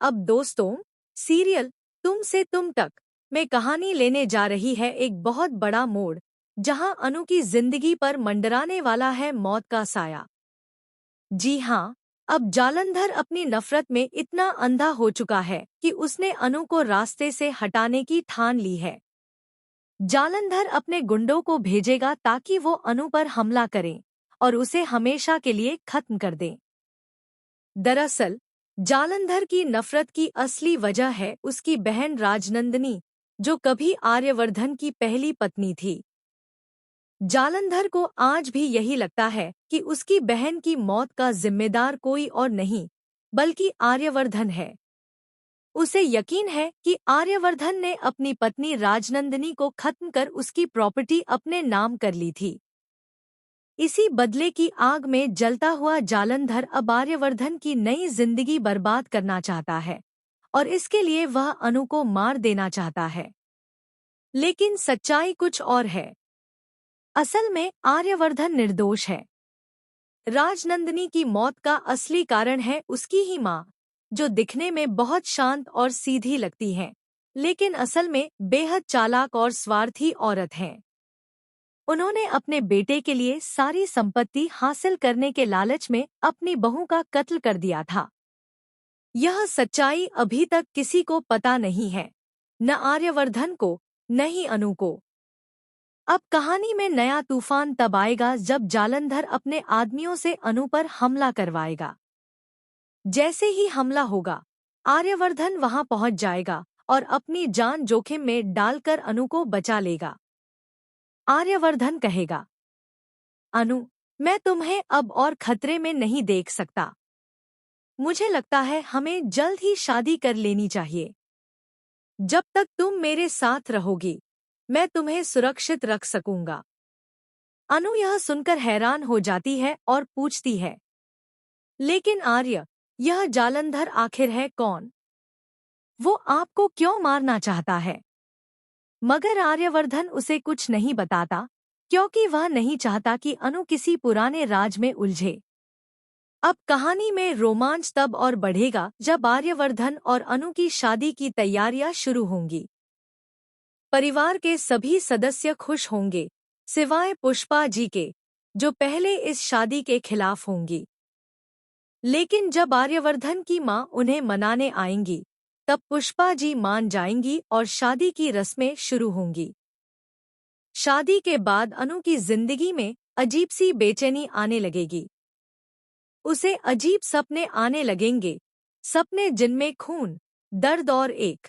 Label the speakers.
Speaker 1: अब दोस्तों, सीरियल तुम से तुम तक में कहानी लेने जा रही है एक बहुत बड़ा मोड़, जहां अनु की जिंदगी पर मंडराने वाला है मौत का साया। जी हाँ, अब जालंधर अपनी नफरत में इतना अंधा हो चुका है कि उसने अनु को रास्ते से हटाने की ठान ली है। जालंधर अपने गुंडों को भेजेगा ताकि वो अनु पर हमला करें और उसे हमेशा के लिए खत्म कर दें। दरअसल जालंधर की नफरत की असली वजह है उसकी बहन राजनंदिनी, जो कभी आर्यवर्धन की पहली पत्नी थी। जालंधर को आज भी यही लगता है कि उसकी बहन की मौत का जिम्मेदार कोई और नहीं बल्कि आर्यवर्धन है। उसे यकीन है कि आर्यवर्धन ने अपनी पत्नी राजनंदिनी को खत्म कर उसकी प्रॉपर्टी अपने नाम कर ली थी। इसी बदले की आग में जलता हुआ जालंधर अब आर्यवर्धन की नई जिंदगी बर्बाद करना चाहता है और इसके लिए वह अनु को मार देना चाहता है। लेकिन सच्चाई कुछ और है। असल में आर्यवर्धन निर्दोष है। राजनंदिनी की मौत का असली कारण है उसकी ही माँ, जो दिखने में बहुत शांत और सीधी लगती है, लेकिन असल में बेहद चालाक और स्वार्थी औरत है। उन्होंने अपने बेटे के लिए सारी संपत्ति हासिल करने के लालच में अपनी बहू का कत्ल कर दिया था। यह सच्चाई अभी तक किसी को पता नहीं है, न आर्यवर्धन को, न ही अनु को। अब कहानी में नया तूफान तब आएगा जब जालंधर अपने आदमियों से अनु पर हमला करवाएगा। जैसे ही हमला होगा, आर्यवर्धन वहां पहुंच जाएगा और अपनी जान जोखिम में डालकर अनु को बचा लेगा। आर्यवर्धन कहेगा, अनु, मैं तुम्हें अब और खतरे में नहीं देख सकता। मुझे लगता है हमें जल्द ही शादी कर लेनी चाहिए। जब तक तुम मेरे साथ रहोगी, मैं तुम्हें सुरक्षित रख सकूंगा। अनु यह सुनकर हैरान हो जाती है और पूछती है, लेकिन आर्य, यह जालंधर आखिर है कौन? वो आपको क्यों मारना चाहता है? मगर आर्यवर्धन उसे कुछ नहीं बताता, क्योंकि वह नहीं चाहता कि अनु किसी पुराने राज में उलझे। अब कहानी में रोमांच तब और बढ़ेगा जब आर्यवर्धन और अनु की शादी की तैयारियां शुरू होंगी। परिवार के सभी सदस्य खुश होंगे, सिवाय पुष्पा जी के, जो पहले इस शादी के खिलाफ होंगी। लेकिन जब आर्यवर्धन की मां उन्हें मनाने आएंगी, तब पुष्पा जी मान जाएंगी और शादी की रस्में शुरू होंगी। शादी के बाद अनु की जिंदगी में अजीब सी बेचैनी आने लगेगी। उसे अजीब सपने आने लगेंगे, सपने जिनमें खून, दर्द और एक